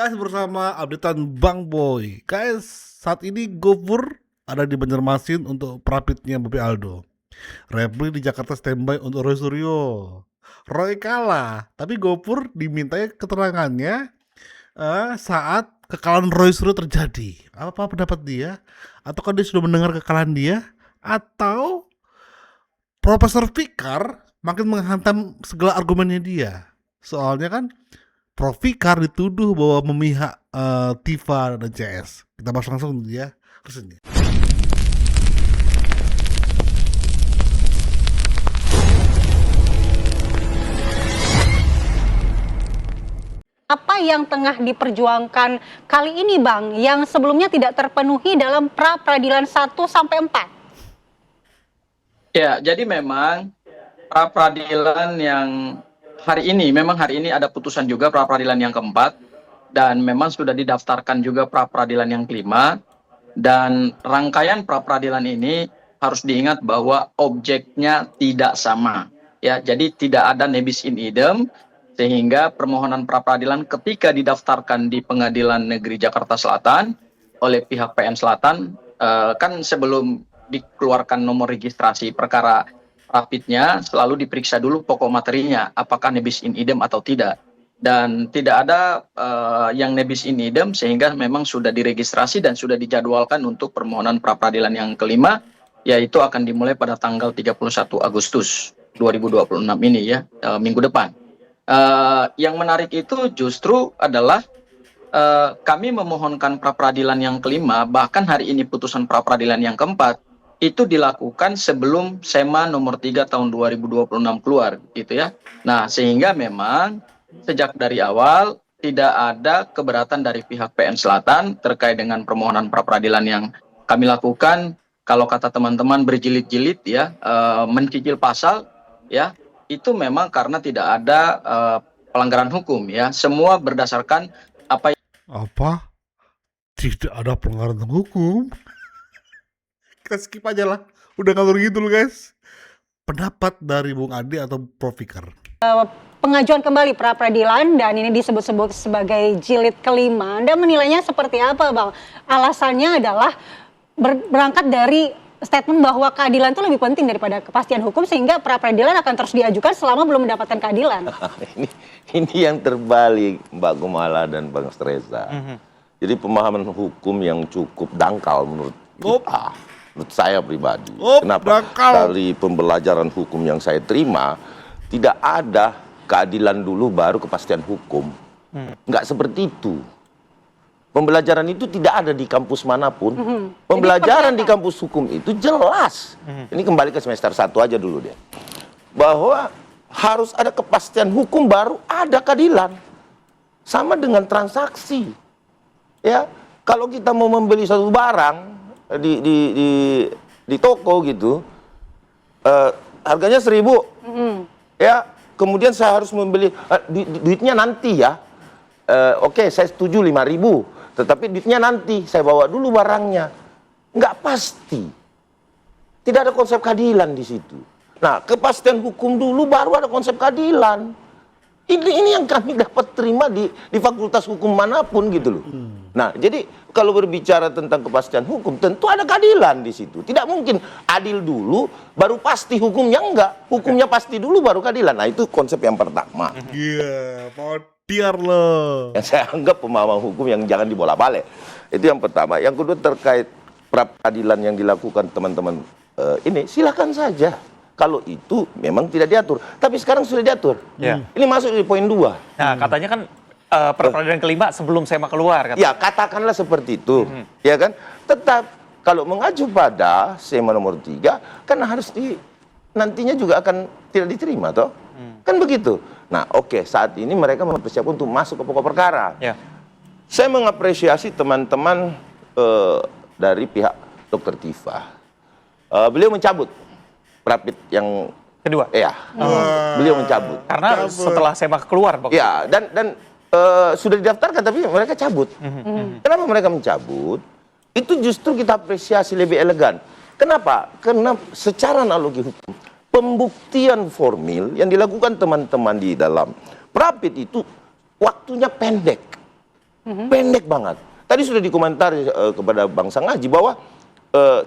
Guys, bersama updatean Bang Boy. Guys, saat ini Gofur ada di Banjarmasin untuk perapitnya Bobi Aldo. Reply di Jakarta standby untuk Roy Suryo. Roy kalah, tapi Gofur dimintai keterangannya saat kekalahan Roy Suryo terjadi. Apa pendapat dia? Ataukah dia sudah mendengar kekalahan dia? Atau Profesor Fikar makin menghantam segala argumennya dia? Soalnya kan Prof. Fikar dituduh bahwa memihak Tifa dan CS. Kita bahas langsung ya ke sini. Apa yang tengah diperjuangkan kali ini, Bang, yang sebelumnya tidak terpenuhi dalam pra-peradilan 1 sampai 4? Ya, jadi memang pra-peradilan yang hari ini ada putusan juga pra-peradilan yang keempat, dan memang sudah didaftarkan juga pra-peradilan yang kelima, dan rangkaian pra-peradilan ini harus diingat bahwa objeknya tidak sama. Ya, jadi tidak ada nebis in idem, sehingga permohonan pra-peradilan ketika didaftarkan di Pengadilan Negeri Jakarta Selatan oleh pihak PN Selatan, kan sebelum dikeluarkan nomor registrasi perkara rapidnya selalu diperiksa dulu pokok materinya, apakah nebis in idem atau tidak. Dan tidak ada yang nebis in idem, sehingga memang sudah diregistrasi dan sudah dijadwalkan untuk permohonan pra-peradilan yang kelima, yaitu akan dimulai pada tanggal 31 Agustus 2026 ini ya, minggu depan. Yang menarik itu justru adalah kami memohonkan pra-peradilan yang kelima, bahkan hari ini putusan pra-peradilan yang keempat, itu dilakukan sebelum SEMA nomor 3 tahun 2026 keluar gitu ya. Nah, sehingga memang sejak dari awal tidak ada keberatan dari pihak PN Selatan terkait dengan permohonan pra-peradilan yang kami lakukan. Kalau kata teman-teman berjilid-jilid ya, mencicil pasal ya, itu memang karena tidak ada pelanggaran hukum ya. Semua berdasarkan Apa? Tidak ada pelanggaran hukum? Kita skip aja lah. Udah ngalur gitu loh guys. Pendapat dari Bung Ade atau Prof. Fikar? Pengajuan kembali pra-peradilan dan ini disebut-sebut sebagai jilid kelima. Anda menilainya seperti apa, Bang? Alasannya adalah berangkat dari statement bahwa keadilan itu lebih penting daripada kepastian hukum, sehingga pra-peradilan akan terus diajukan selama belum mendapatkan keadilan. Ini yang terbalik, Mbak Gumala dan Bang Streza. Jadi pemahaman hukum yang cukup dangkal menurut kita, menurut saya pribadi. Kenapa? Dangkal. Dari pembelajaran hukum yang saya terima, tidak ada keadilan dulu baru kepastian hukum. Nggak seperti itu. Pembelajaran itu tidak ada di kampus manapun. Pembelajaran di kampus hukum itu jelas. Ini kembali ke semester 1 aja dulu deh. Bahwa harus ada kepastian hukum baru ada keadilan. Sama dengan transaksi. Ya, kalau kita mau membeli satu barang di toko gitu, harganya 1.000. Ya, kemudian saya harus membeli duitnya nanti ya. Oke, saya setuju 5.000. Tetapi duitnya nanti, saya bawa dulu barangnya. Nggak pasti. Tidak ada konsep keadilan di situ. Nah, kepastian hukum dulu baru ada konsep keadilan. Ini yang kami dapat terima di fakultas hukum manapun gitu loh. Nah, jadi kalau berbicara tentang kepastian hukum, tentu ada keadilan di situ. Tidak mungkin adil dulu, baru pasti hukumnya enggak. Hukumnya pasti dulu, baru keadilan. Nah, itu konsep yang pertama. Iya, tiar loh. Yang saya anggap pemahaman hukum yang jangan dibolak-balik. Itu yang pertama. Yang kedua terkait pra-peradilan yang dilakukan teman-teman ini, silakan saja. Kalau itu memang tidak diatur. Tapi sekarang sudah diatur. Ini masuk di poin 2. Nah, katanya kan pra-peradilan kelima sebelum SEMA keluar. Katanya. Ya, katakanlah seperti itu. Ya kan? Tetap kalau mengacu pada SEMA nomor 3, kan harus nantinya juga akan tidak diterima toh. Kan begitu. Nah, oke, saat ini mereka mempersiapkan untuk masuk ke pokok perkara. Saya mengapresiasi teman-teman dari pihak Dr. Tifa. Beliau mencabut rapid yang kedua. Ya, beliau mencabut. Karena setelah SEMA keluar. Ya, dan sudah didaftarkan tapi mereka cabut. Kenapa mereka mencabut? Itu justru kita apresiasi lebih elegan. Kenapa? Karena secara analogi hukum, pembuktian formil yang dilakukan teman-teman di dalam rapid itu waktunya pendek. Pendek banget. Tadi sudah dikomentari kepada Bang Sangaji bahwa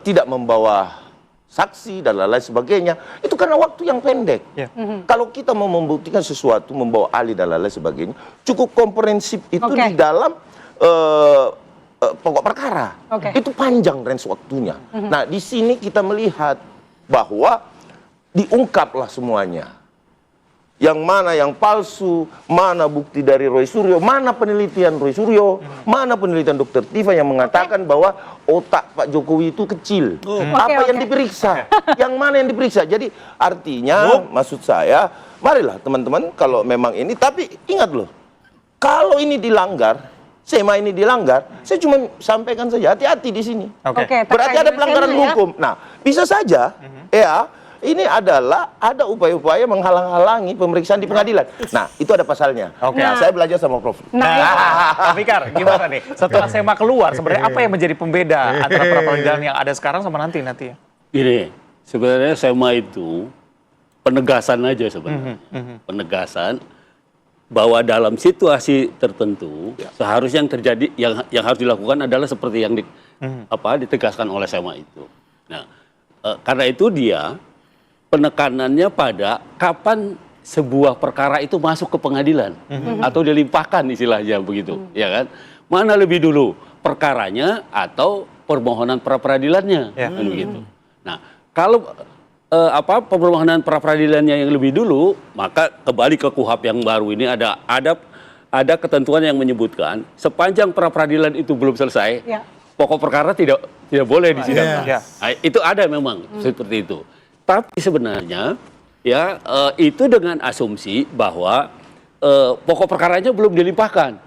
tidak membawa saksi dan lain-lain sebagainya. Itu karena waktu yang pendek. Ya. Kalau kita mau membuktikan sesuatu, membawa ahli dan lain-lain sebagainya, cukup komprehensif itu Oke. di dalam pokok perkara. Oke. Itu panjang range waktunya. Nah, di sini kita melihat bahwa diungkaplah semuanya. Yang mana yang palsu, mana bukti dari Roy Suryo, mana penelitian Roy Suryo, mana penelitian Dr. Tifa yang mengatakan bahwa otak Pak Jokowi itu kecil. Apa Oke, yang oke. diperiksa? Yang mana yang diperiksa? Jadi artinya maksud saya, marilah teman-teman kalau memang ini, tapi ingat loh, kalau ini dilanggar, SEMA ini dilanggar, saya cuma sampaikan saja, hati-hati di sini. Oke. Oke, Berarti terkait ada dengan pelanggaran SEMA ya. hukum. Nah, bisa saja, ya, ini adalah ada upaya-upaya menghalang-halangi pemeriksaan di pengadilan. Nah, itu ada pasalnya. Oke. Nah, saya belajar sama Prof. Nah, Pak Fikar, gimana nih? Setelah SEMA keluar, sebenarnya apa yang menjadi pembeda antara pra-peradilan yang ada sekarang sama nanti ya? Gini, sebenarnya SEMA itu penegasan aja sebenarnya. Penegasan bahwa dalam situasi tertentu seharusnya yang terjadi yang harus dilakukan adalah seperti yang ditegaskan oleh SEMA itu. Nah, karena itu dia penekanannya pada kapan sebuah perkara itu masuk ke pengadilan atau dilimpahkan istilahnya begitu, ya kan? Mana lebih dulu perkaranya atau permohonan pra-peradilannya, kan begitu. Nah, kalau permohonan pra-peradilannya yang lebih dulu, maka kembali ke KUHP yang baru ini ada ketentuan yang menyebutkan sepanjang pra-peradilan itu belum selesai, Ya. pokok perkara tidak boleh disidangkan. Yes. Nah, itu ada memang seperti itu. Tapi sebenarnya ya itu dengan asumsi bahwa pokok perkaranya belum dilimpahkan.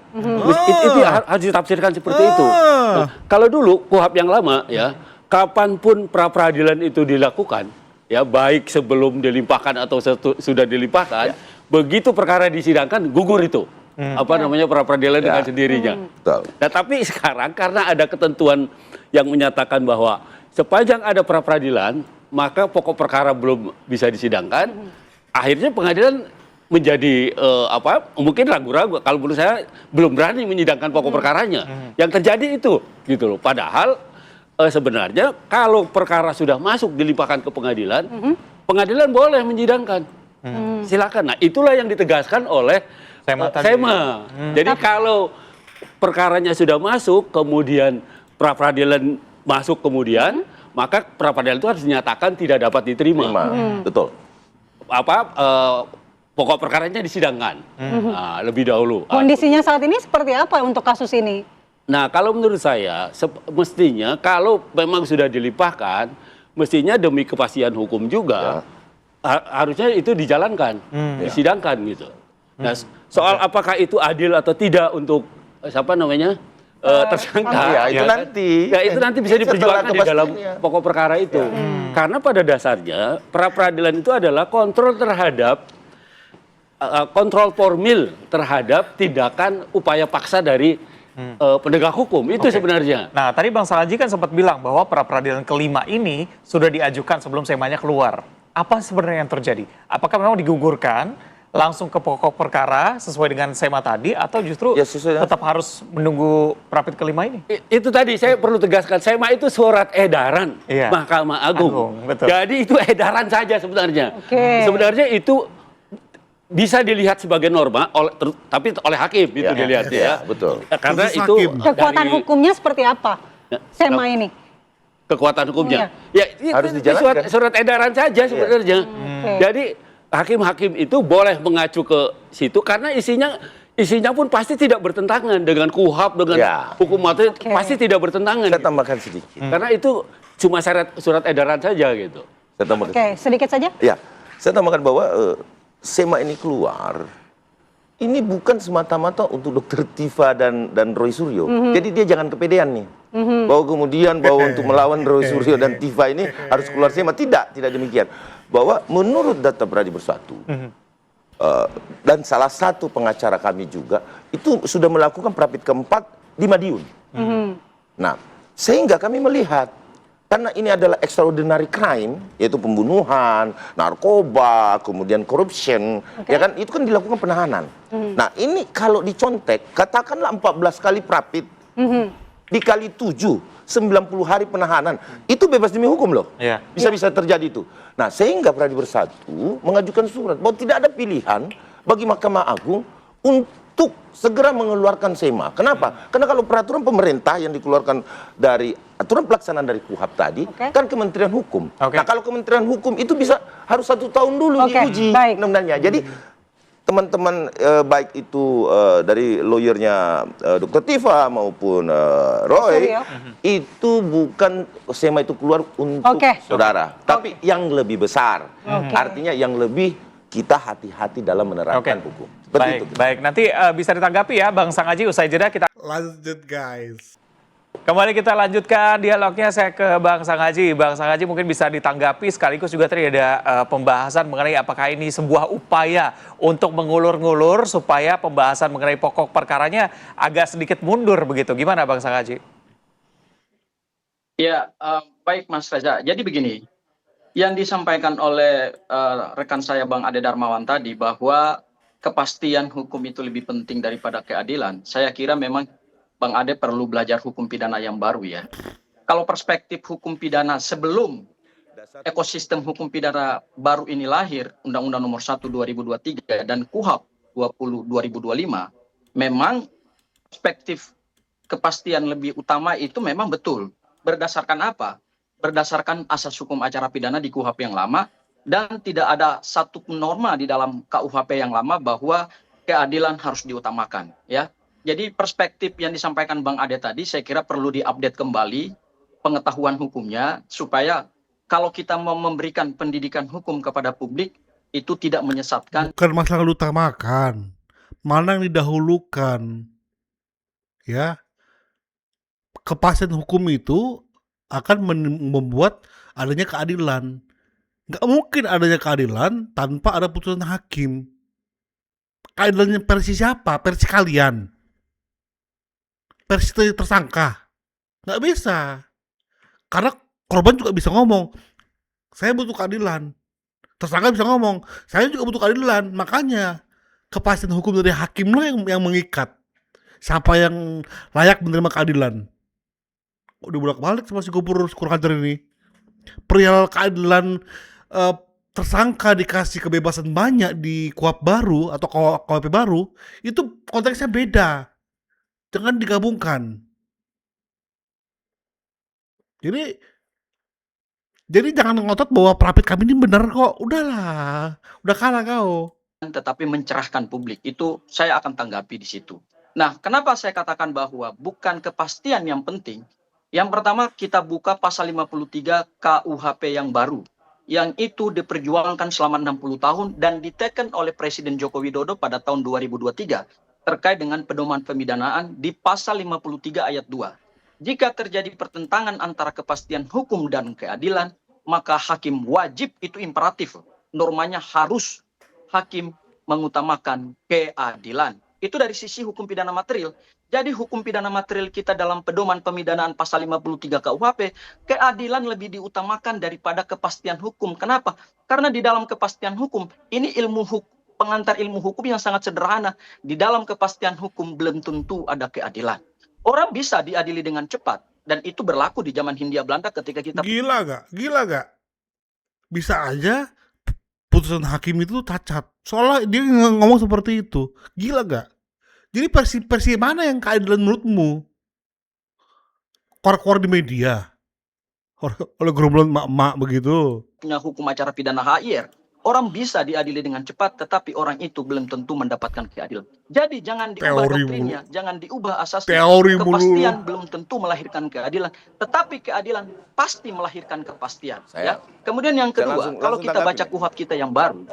Itu harus ditafsirkan seperti itu. Nah, kalau dulu KUHP yang lama ya, kapanpun pra-peradilan itu dilakukan, ya baik sebelum dilimpahkan atau sudah dilimpahkan, begitu perkara disidangkan gugur itu. Pra-peradilan dengan sendirinya. Betul. Nah, tapi sekarang karena ada ketentuan yang menyatakan bahwa sepanjang ada pra-peradilan, maka pokok perkara belum bisa disidangkan, akhirnya pengadilan menjadi mungkin ragu-ragu. Kalau menurut saya belum berani menyidangkan pokok perkaranya. Yang terjadi itu, gitu loh. Padahal sebenarnya kalau perkara sudah masuk dilimpahkan ke pengadilan, pengadilan boleh menyidangkan. Silakan. Nah, itulah yang ditegaskan oleh SEMA. Jadi kalau perkaranya sudah masuk, kemudian pra-peradilan masuk kemudian, maka pra-peradilan itu harus dinyatakan tidak dapat diterima. Betul. Pokok perkaranya disidangkan lebih dahulu. Kondisinya saat ini seperti apa untuk kasus ini? Nah, kalau menurut saya, mestinya kalau memang sudah dilimpahkan, mestinya demi kepastian hukum juga, harusnya itu dijalankan, disidangkan gitu. Nah, soal apakah itu adil atau tidak untuk tersangka, Ya, itu kan? nanti. Ya, itu nanti bisa Setelah diperjuangkan di dalam kepastiannya. pokok perkara itu. Karena pada dasarnya pra-peradilan itu adalah kontrol terhadap kontrol formil terhadap tindakan upaya paksa dari penegak hukum. Itu sebenarnya. Nah, tadi Bang Salaji kan sempat bilang bahwa pra-peradilan kelima ini sudah diajukan sebelum SEMA-nya keluar. Apa sebenarnya yang terjadi? Apakah memang digugurkan langsung ke pokok perkara sesuai dengan SEMA tadi, atau justru Ya, sesuai dengan- tetap harus menunggu prapit kelima ini? Itu tadi saya perlu tegaskan, SEMA itu surat edaran Iya. Mahkamah Agung. Betul. Jadi itu edaran saja sebenarnya. Oke. Sebenarnya itu bisa dilihat sebagai norma tapi oleh hakim itu dilihat ya. Betul. Karena Khusus itu hakim. Kekuatan dari hukumnya seperti apa? SEMA ini. kekuatan hukumnya. Ya, Harus itu dijalankan. surat edaran saja sebenarnya. Oke. Jadi hakim-hakim itu boleh mengacu ke situ karena isinya pun pasti tidak bertentangan dengan KUHP, dengan hukum materi, pasti tidak bertentangan. Saya tambahkan sedikit. Karena itu cuma surat edaran saja gitu. Saya tambahkan. Oke, sedikit saja. Ya, saya tambahkan bahwa SEMA ini keluar, ini bukan semata-mata untuk Dr. Tifa dan Roy Suryo. Jadi dia jangan kepedean nih. Bahwa kemudian untuk melawan Roy Suryo dan Tifa ini harus keluar SEMA. Tidak demikian. Bahwa menurut data Berani Bersatu, dan salah satu pengacara kami juga, itu sudah melakukan prapit keempat di Madiun. Nah, sehingga kami melihat karena ini adalah extraordinary crime, yaitu pembunuhan, narkoba, kemudian corruption, ya kan, itu kan dilakukan penahanan. Nah, ini kalau dicontek, katakanlah 14 kali prapit, dikali 7, 90 hari penahanan, itu bebas demi hukum loh. Iya. Bisa-bisa terjadi itu. Nah, sehingga Peradi Bersatu mengajukan surat bahwa tidak ada pilihan bagi Mahkamah Agung untuk segera mengeluarkan SEMA. Kenapa? Karena kalau peraturan pemerintah yang dikeluarkan dari aturan pelaksanaan dari KUHAP tadi, kan Kementerian Hukum. Nah, kalau Kementerian Hukum itu harus 1 tahun dulu diuji undang-undangnya. Jadi teman-teman baik itu dari lawyernya Dr. Tifa maupun Roy, itu bukan SEMA itu keluar untuk saudara, tapi yang lebih besar. Artinya yang lebih kita hati-hati dalam menerapkan hukum. Seperti itu. Baik. Nanti bisa ditanggapi ya Bang Sang Aji, usai jeda kita Lanjut guys. kembali kita lanjutkan dialognya. Saya ke Bang Sang Aji. Bang Sang Aji mungkin bisa ditanggapi sekaligus juga tadi ada pembahasan mengenai apakah ini sebuah upaya untuk mengulur-ngulur supaya pembahasan mengenai pokok perkaranya agak sedikit mundur begitu. Gimana Bang Sang Aji? Ya, baik Mas Reza. Jadi begini, yang disampaikan oleh rekan saya Bang Ade Darmawan tadi bahwa kepastian hukum itu lebih penting daripada keadilan. Saya kira memang Bang Ade perlu belajar hukum pidana yang baru ya. Kalau perspektif hukum pidana sebelum ekosistem hukum pidana baru ini lahir, Undang-Undang Nomor 1 2023 dan KUHAP 20 2025, memang perspektif kepastian lebih utama itu memang betul. Berdasarkan apa? Berdasarkan asas hukum acara pidana di KUHP yang lama, dan tidak ada satu norma di dalam KUHP yang lama bahwa keadilan harus diutamakan. Ya, jadi perspektif yang disampaikan Bang Ade tadi, saya kira perlu diupdate kembali pengetahuan hukumnya supaya kalau kita mau memberikan pendidikan hukum kepada publik itu tidak menyesatkan. Bukan masalah diutamakan, mana yang didahulukan, ya. Kepastian hukum itu akan membuat adanya keadilan. Nggak mungkin adanya keadilan tanpa ada putusan hakim. Keadilannya versi siapa? Versi kalian? Versi tersangka? Nggak bisa. Karena korban juga bisa ngomong, saya butuh keadilan. Tersangka bisa ngomong, saya juga butuh keadilan. Makanya kepastian hukum dari hakimlah yang mengikat siapa yang layak menerima keadilan. Udah bolak-balik sama si Gopur kurang ajar ini. Perihal keadilan tersangka dikasih kebebasan banyak di KUHP baru atau KUHP baru, itu konteksnya beda. Jangan digabungkan. Jadi jangan ngotot bahwa prapit kami ini benar kok. Udahlah, udah kalah kau. Tetapi mencerahkan publik, itu saya akan tanggapi di situ. Nah, kenapa saya katakan bahwa bukan kepastian yang penting? Yang pertama, kita buka pasal 53 KUHP yang baru, yang itu diperjuangkan selama 60 tahun dan diteken oleh Presiden Joko Widodo pada tahun 2023 terkait dengan pedoman pemidanaan di pasal 53 ayat 2. Jika terjadi pertentangan antara kepastian hukum dan keadilan, maka hakim wajib, itu imperatif, normanya harus hakim mengutamakan keadilan. Itu dari sisi hukum pidana material. Jadi hukum pidana material kita dalam pedoman pemidanaan pasal 53 KUHP, keadilan lebih diutamakan daripada kepastian hukum. Kenapa? Karena di dalam kepastian hukum, ini pengantar ilmu hukum yang sangat sederhana. Di dalam kepastian hukum belum tentu ada keadilan. Orang bisa diadili dengan cepat, dan itu berlaku di zaman Hindia Belanda ketika kita... Gila gak? Bisa aja putusan hakim itu cacat. Soalnya dia ngomong seperti itu. Gila gak? Jadi versi mana yang keadilan menurutmu? Keluar di media oleh gerombolan mak-mak begitu. Punya hukum acara pidana HIR, orang bisa diadili dengan cepat, tetapi orang itu belum tentu mendapatkan keadilan. Jadi jangan diubah doktrinnya, jangan diubah asasnya. Kepastian belum tentu melahirkan keadilan, tetapi keadilan pasti melahirkan kepastian. Ya. Kemudian yang kedua, kalau kita baca KUHP kita yang baru,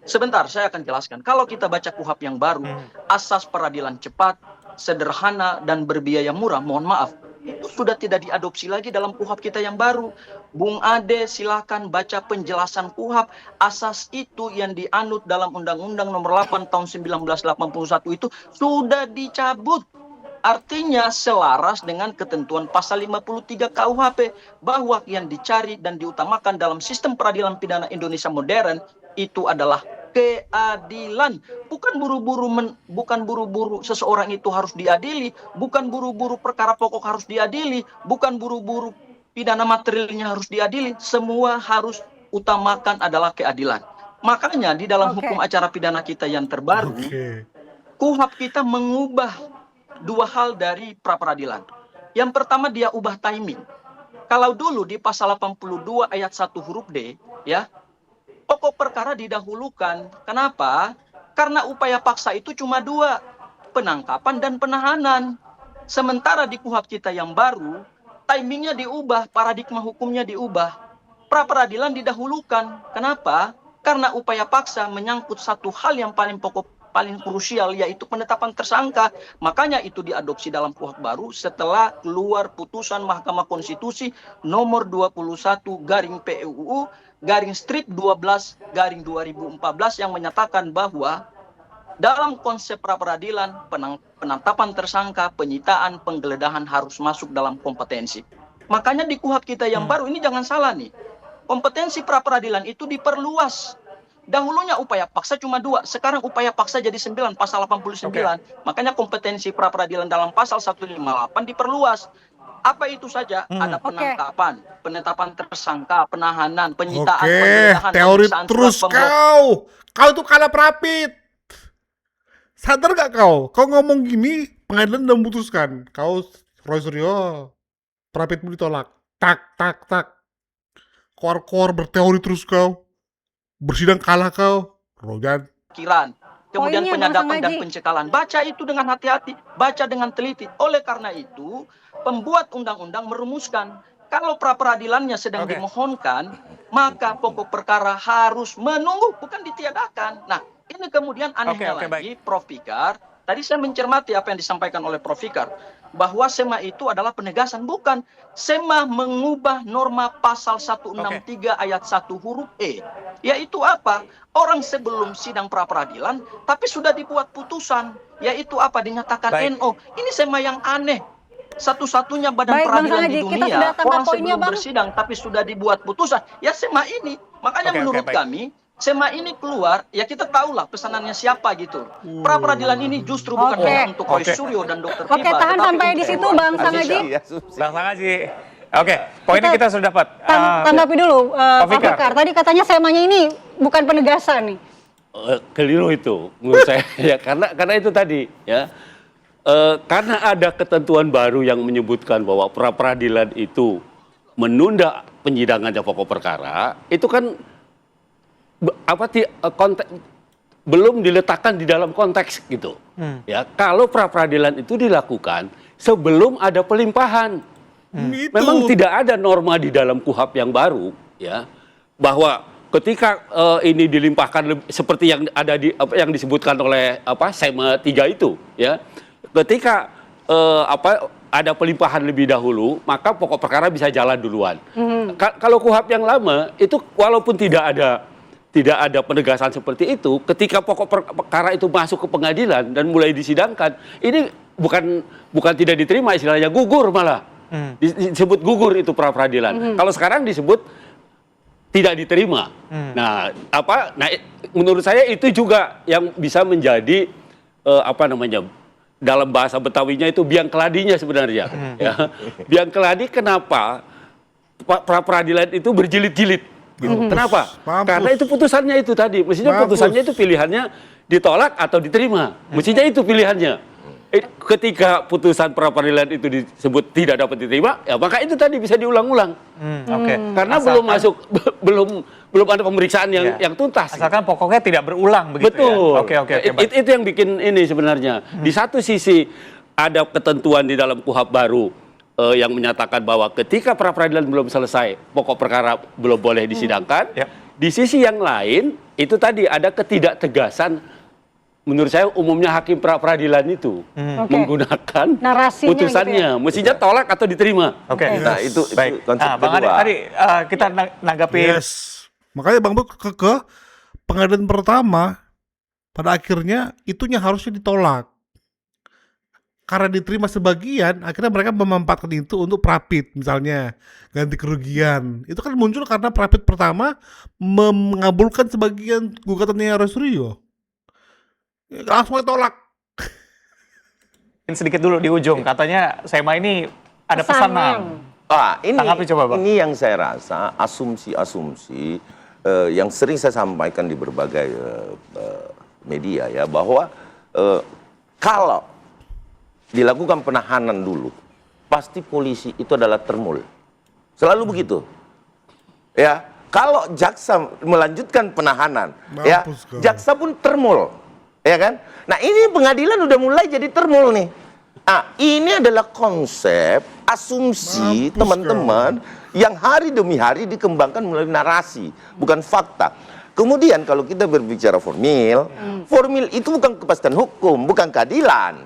sebentar saya akan jelaskan. Kalau kita baca KUHP yang baru, asas peradilan cepat, sederhana, dan berbiaya murah, mohon maaf, itu sudah tidak diadopsi lagi dalam KUHP kita yang baru. Bung Ade silakan baca penjelasan KUHP. Asas itu yang dianut dalam Undang-Undang Nomor 8 tahun 1981 itu sudah dicabut. Artinya selaras dengan ketentuan pasal 53 KUHP bahwa yang dicari dan diutamakan dalam sistem peradilan pidana Indonesia modern itu adalah keadilan. Bukan buru-buru seseorang itu harus diadili, bukan buru-buru perkara pokok harus diadili, bukan buru-buru pidana materialnya harus diadili. Semua harus utamakan adalah keadilan. Makanya di dalam hukum acara pidana kita yang terbaru, KUHP kita mengubah dua hal dari pra peradilan. Yang pertama dia ubah timing. Kalau dulu di pasal 82 ayat 1 huruf D, ya, pokok perkara didahulukan. Kenapa? Karena upaya paksa itu cuma dua, penangkapan dan penahanan. Sementara di KUHP kita yang baru, timingnya diubah, paradigma hukumnya diubah. Pra peradilan didahulukan. Kenapa? Karena upaya paksa menyangkut satu hal yang paling pokok, paling krusial, yaitu penetapan tersangka. Makanya itu diadopsi dalam KUHP baru setelah keluar putusan Mahkamah Konstitusi nomor 21 garing PUU garing strip 12 garing 2014 yang menyatakan bahwa dalam konsep pra peradilan penetapan tersangka, penyitaan, penggeledahan harus masuk dalam kompetensi. Makanya di KUHP kita yang baru ini jangan salah nih. Kompetensi pra peradilan itu diperluas. Dahulunya upaya paksa cuma 2, sekarang upaya paksa jadi 9, pasal 89. Makanya kompetensi pra peradilan dalam pasal 158 diperluas. Apa itu saja? Ada penangkapan, penetapan tersangka, penahanan, penyitaan, penggeledahan, teori pemeriksaan terus surat pembohongan. kau itu kalah Prapit. Sadar gak kau? Kau ngomong gini, pengadilan udah memutuskan. Kau Roy Suryo, Prapitmu ditolak. Tak. Koar-koar berteori terus kau. Bersidang kalah kau, Rogan. Kemudian Poinnya, Bang penyadapan dan Samaji. pencekalan. Baca itu dengan hati-hati, baca dengan teliti. Oleh karena itu, pembuat undang-undang merumuskan kalau pra peradilannya sedang dimohonkan, maka pokok perkara harus menunggu, bukan ditiadakan. Nah, ini kemudian anehnya lagi, Prof. Fikar. Tadi saya mencermati apa yang disampaikan oleh Prof. Fikar, bahwa SEMA itu adalah penegasan. Bukan. SEMA mengubah norma pasal 163 ayat 1 huruf E. Yaitu apa? Orang sebelum sidang pra peradilan, tapi sudah dibuat putusan. Yaitu apa? Dinyatakan NO. Ini SEMA yang aneh. Satu-satunya badan Baik, Bang peradilan Samaji, di kita dunia, sudah tangkap orang poinnya, sebelum Bang. bersidang tapi sudah dibuat putusan, ya SEMA ini. Makanya menurut kami, SEMA ini keluar, ya kita tahulah pesanannya siapa gitu. Pra peradilan ini justru bukan hanya untuk Roy Suryo dan Dr. Oke, tahan sampai di situ, Bang Samaji. Bang Samaji. Oke, poinnya kita sudah dapat. Tanggapi dulu, Pak Fikar. Fikar. Tadi katanya semanya ini bukan penegasan nih. Keliru itu menurut saya ya karena itu tadi ya. Karena ada ketentuan baru yang menyebutkan bahwa pra peradilan itu menunda penyidangannya pokok perkara, itu kan belum diletakkan di dalam konteks gitu. Ya, kalau pra peradilan itu dilakukan sebelum ada pelimpahan. Memang tidak ada norma di dalam KUHP yang baru ya bahwa ketika ini dilimpahkan seperti yang ada di yang disebutkan oleh SEMA 3 itu ya. Ketika ada pelimpahan lebih dahulu, maka pokok perkara bisa jalan duluan. Kalau KUHP yang lama itu walaupun tidak ada penegasan seperti itu, ketika pokok perkara itu masuk ke pengadilan dan mulai disidangkan, ini bukan tidak diterima, istilahnya gugur malah. Disebut gugur itu pra peradilan. Kalau sekarang disebut tidak diterima. Nah, menurut saya itu juga yang bisa menjadi dalam bahasa Betawinya itu biang keladinya sebenarnya. Ya. Biang keladi kenapa pra peradilan itu berjilid-jilid? Gitu. Kenapa? Karena itu putusannya itu tadi. Mestinya putusannya itu pilihannya ditolak atau diterima. Mestinya itu pilihannya. Ketika putusan pra peradilan itu disebut tidak dapat diterima, ya maka itu tadi bisa diulang-ulang. Karena belum ada pemeriksaan yang tuntas. Asalkan pokoknya tidak berulang begitu. Betul. Ya. Oke. Itu yang bikin ini sebenarnya. Di satu sisi ada ketentuan di dalam KUHP baru yang menyatakan bahwa ketika pra peradilan belum selesai, pokok perkara belum boleh disidangkan. Di sisi yang lain, itu tadi ada ketidaktegasan. Menurut saya umumnya hakim pra peradilan itu menggunakan narasinya putusannya, gitu ya? mestinya tolak atau diterima. Nah, itu Baik. konsep Bang Ade, kedua. tadi kita nanggapi. Makanya Bang Boy ke pengadilan pertama pada akhirnya itunya harusnya ditolak. karena diterima sebagian, akhirnya mereka memanfaatkan itu untuk prapit, misalnya ganti kerugian. Itu kan muncul karena prapit pertama mengabulkan sebagian gugatannya Roy Suryo. Langsung ditolak. Sedikit dulu di ujung, katanya SEMA ini ada pesanan. Tanggapi coba, Bang. Ini yang saya rasa asumsi-asumsi yang sering saya sampaikan di berbagai media ya, bahwa kalau dilakukan penahanan dulu, pasti polisi itu adalah termul. Selalu begitu. Ya, kalau jaksa melanjutkan penahanan, ya, Mampus kau. jaksa pun termul. Ya kan? Nah, ini pengadilan udah mulai jadi termul nih. Nah, ini adalah konsep asumsi Mampus teman-teman yang hari demi hari dikembangkan melalui narasi, bukan fakta. Kemudian kalau kita berbicara formil, formil itu bukan kepastian hukum, bukan keadilan.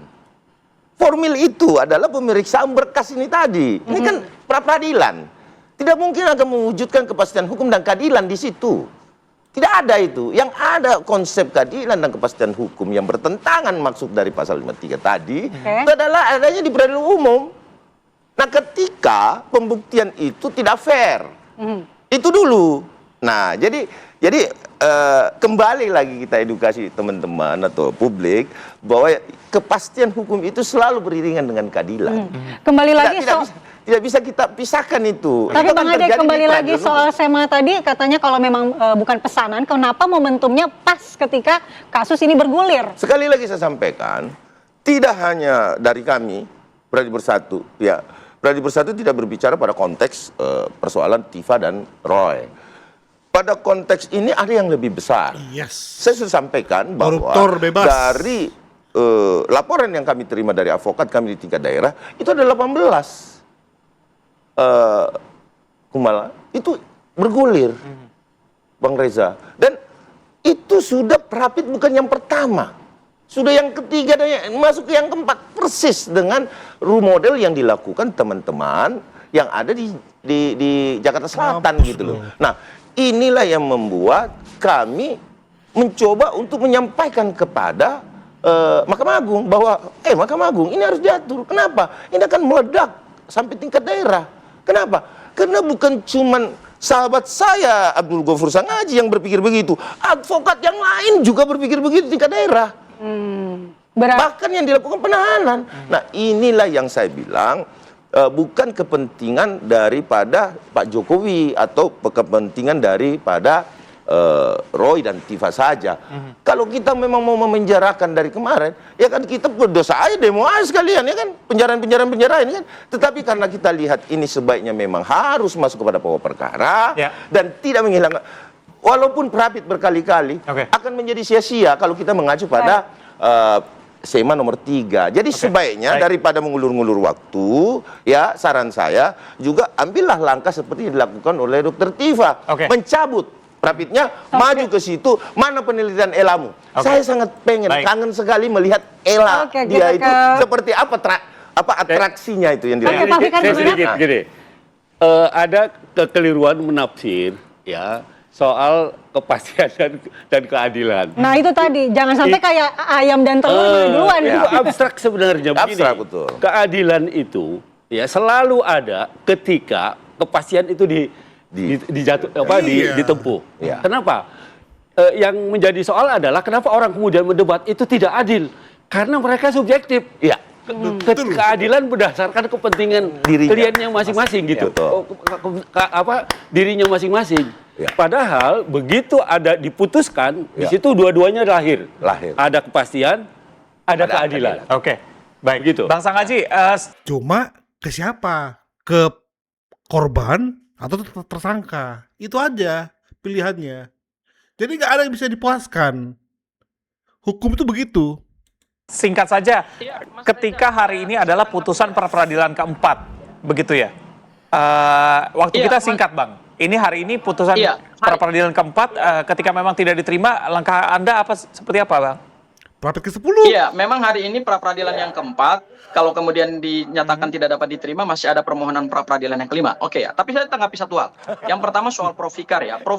Formil itu adalah pemeriksaan berkas ini tadi. Ini kan pra-peradilan. Tidak mungkin akan mewujudkan kepastian hukum dan keadilan di situ. Tidak ada itu. Yang ada konsep keadilan dan kepastian hukum yang bertentangan maksud dari pasal 53 tadi, itu adalah adanya di peradilan umum. Nah, ketika pembuktian itu tidak fair, itu dulu. Nah, jadi kembali lagi kita edukasi teman-teman atau publik bahwa kepastian hukum itu selalu beriringan dengan keadilan. Kembali lagi Tidak bisa kita pisahkan itu. tapi Itu kan Bang Ade, terjadi di kembali lagi peradilan soal umum. SEMA tadi, katanya kalau memang bukan pesanan, kenapa momentumnya pas ketika kasus ini bergulir? Sekali lagi saya sampaikan, tidak hanya dari kami, Pradi Bersatu, ya, Pradi Bersatu tidak berbicara pada konteks persoalan Tifa dan Roy. Pada konteks ini ada yang lebih besar. Yes. Saya sudah sampaikan bahwa Koruptor bebas. dari laporan yang kami terima dari advokat kami di tingkat daerah, itu ada 18 Kumala, itu bergulir, Bang Reza. Dan itu sudah prapit bukan yang pertama. Sudah yang ketiga dan masuk ke yang keempat. Persis dengan role model yang dilakukan teman-teman yang ada di Jakarta Selatan gitu loh. Nah, inilah yang membuat kami mencoba untuk menyampaikan kepada Mahkamah Agung bahwa Mahkamah Agung ini harus diatur. Kenapa? Ini akan meledak sampai tingkat daerah. Kenapa? Karena bukan cuman sahabat saya Abdul Ghafur Sangaji yang berpikir begitu, advokat yang lain juga berpikir begitu tingkat daerah. Bahkan yang dilakukan penahanan. Nah, inilah yang saya bilang bukan kepentingan daripada Pak Jokowi atau kepentingan daripada Roy dan Tifa saja. Kalau kita memang mau memenjarakan dari kemarin, ya kan kita berdosa aja, demo aja sekalian, ya kan, penjarahan ini kan. Tetapi karena kita lihat ini sebaiknya memang harus masuk kepada pokok perkara dan tidak menghilangkan, walaupun prapit berkali-kali akan menjadi sia-sia kalau kita mengacu pada SEMA nomor 3. Jadi sebaiknya daripada mengulur-ngulur waktu, ya saran saya juga ambillah langkah seperti yang dilakukan oleh Dr. Tifa, mencabut prapitnya, maju ke situ, mana penelitian Elamu. Saya sangat kangen sekali melihat Ela dia itu seperti apa atraksinya itu yang dilakukan. Sedikit gini. Ada kekeliruan menafsir ya soal kepastian dan keadilan. Nah, itu tadi, jangan sampai kayak ayam dan telur duluan. Itu abstrak sebenarnya begini. Abstrak, betul. Keadilan itu ya selalu ada ketika kepastian itu ditempuh. Kenapa? Yang menjadi soal adalah kenapa orang kemudian mendebat itu tidak adil? Karena mereka subjektif. Iya. Keadilan berdasarkan kepentingan kliennya masing-masing gitu. Dirinya masing-masing. Padahal begitu ada diputuskan, di situ dua-duanya lahir. Ada kepastian, ada keadilan. Oke, baik gitu. Bang Sangaji, Cuma ke siapa? Ke korban atau tersangka? Itu aja pilihannya. Jadi nggak ada yang bisa dipuaskan. Hukum itu begitu. singkat saja, ketika hari ini adalah putusan pra-peradilan keempat, begitu ya? Waktu kita singkat, Bang. Ini hari ini putusan pra-peradilan keempat, ketika memang tidak diterima, langkah Anda seperti apa, Bang? Prapit ke-10. Iya, memang hari ini pra-peradilan yang keempat. Kalau kemudian dinyatakan tidak dapat diterima, masih ada permohonan pra-peradilan yang kelima. Oke ya, tapi saya tanggapi satu hal. Yang pertama soal Prof. Fikar ya. Prof.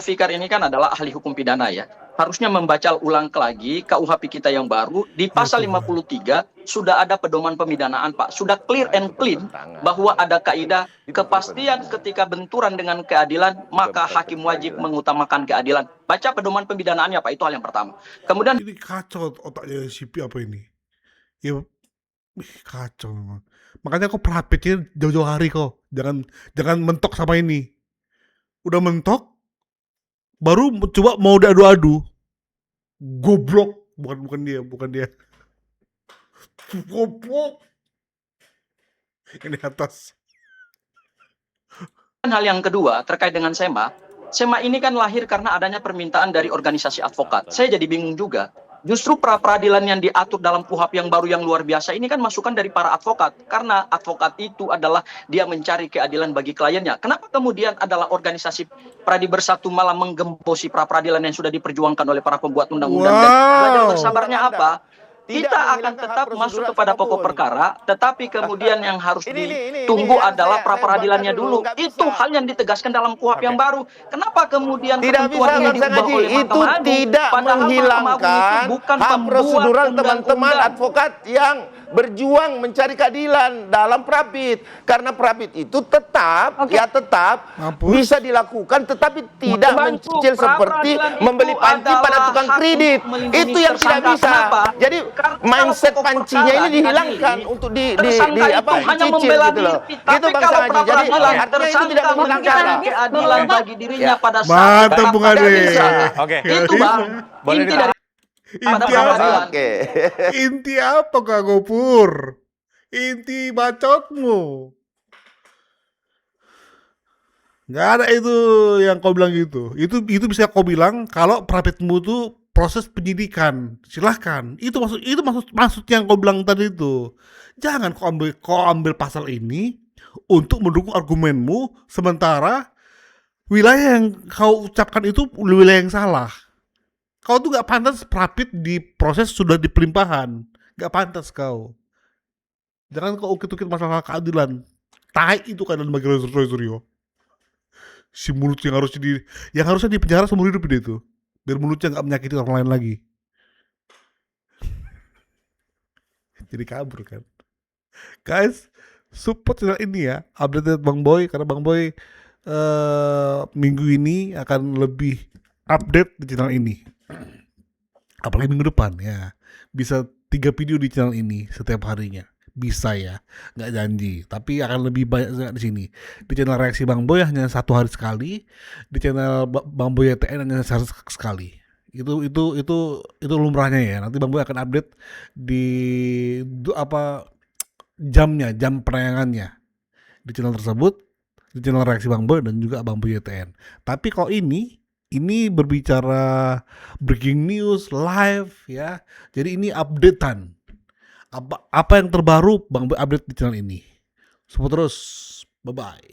Fikar ini kan adalah ahli hukum pidana ya. harusnya membaca ulang lagi KUHP kita yang baru di pasal 53 sudah ada pedoman pemidanaan, Pak. Sudah clear and clean bahwa ada kaidah kepastian ketika benturan dengan keadilan, maka hakim wajib mengutamakan keadilan. Baca pedoman pemidanaannya, Pak. Itu hal yang pertama. Kemudian Ini kacau otaknya CP apa ini? Ya, kacau memang. Makanya kok prakteknya jauh-jauh hari kok. Jangan mentok sama ini. Udah mentok, baru coba mau diadu-adu. Goblok. Bukan dia. Goblok. Ini atas. hal yang kedua terkait dengan SEMA. SEMA ini kan lahir karena adanya permintaan dari organisasi advokat. Saya jadi bingung juga. Justru pra-peradilan yang diatur dalam KUHP yang baru yang luar biasa ini kan masukan dari para advokat. Karena advokat itu adalah dia mencari keadilan bagi kliennya. Kenapa kemudian adalah organisasi Pradi Bersatu malah menggembosi pra-peradilan yang sudah diperjuangkan oleh para pembuat undang-undang? Dan belajar bersabarnya apa? Kita akan tetap masuk kepada pokok perkara, tetapi kemudian yang harus ditunggu adalah pra-peradilannya dulu. Itu hal yang ditegaskan dalam KUHP yang baru. Kenapa kemudian Tidak bisa ketentuan ini Bang diubah Sangaji, oleh itu Mahkamah Agung? tidak Padahal Mahkamah Agung menghilangkan itu bukan hak pembuat prosedural teman-teman undang-undang. advokat yang berjuang mencari keadilan dalam prapit. Karena prapit itu tetap Mampus. bisa dilakukan, tetapi tidak Membantu mencicil seperti pra-peradilan itu membeli panci pada adalah tukang hak kredit. untuk melindungi Itu yang tidak tersangka. bisa. Kenapa? Jadi Karena mindset pokok pancinya perkara ini dihilangkan tadi, untuk tersangka itu hanya dicicil membela gitu loh. diri, Gitu tapi Bang kalau Sangaji. Jadi pra-peradilan artinya itu tersangka tidak memberikan menghilangkan. keadilan bagi dirinya pada saat Mantap Bung pra-peradilan Ade. bisa. Oke. Itu Bang, Boleh inti ditahan. dari pada Inti apa? pra-peradilan. Oke. Inti apa Kak Gopur? Inti bacotmu. Nggak ada itu yang kau bilang gitu. Itu bisa kau bilang kalau prapitmu itu proses penyidikan. Silahkan. Itu maksud yang kau bilang tadi itu. Jangan kau ambil pasal ini untuk mendukung argumenmu, sementara wilayah yang kau ucapkan itu wilayah yang salah. Kau tuh nggak pantas prapit di proses sudah di pelimpahan. Nggak pantas kau. Jangan kau ukit-ukit masalah keadilan. Tai itu keadilan bagi Roy Suryo. Si mulut yang harusnya di penjara seumur hidup dia itu. Biar mulutnya nggak menyakiti orang lain lagi. Jadi kabur kan. Guys, support channel ini ya. Update Bang Boy, karena Bang Boy minggu ini akan lebih update di channel ini. Apalagi minggu depan ya. Bisa 3 video di channel ini setiap harinya. Bisa ya, nggak janji, tapi akan lebih banyak di sini. Di channel Reaksi Bang Boy hanya 1 hari sekali, di channel Bang Boy YTN hanya 1 hari sekali. Itu lumrahnya ya. Nanti Bang Boy akan update di jam penayangannya di channel tersebut, di channel Reaksi Bang Boy dan juga Bang Boy YTN. Tapi kalau ini berbicara breaking news live ya. Jadi ini updatean. Apa yang terbaru Bang Boy update di channel ini. Support terus. Bye bye.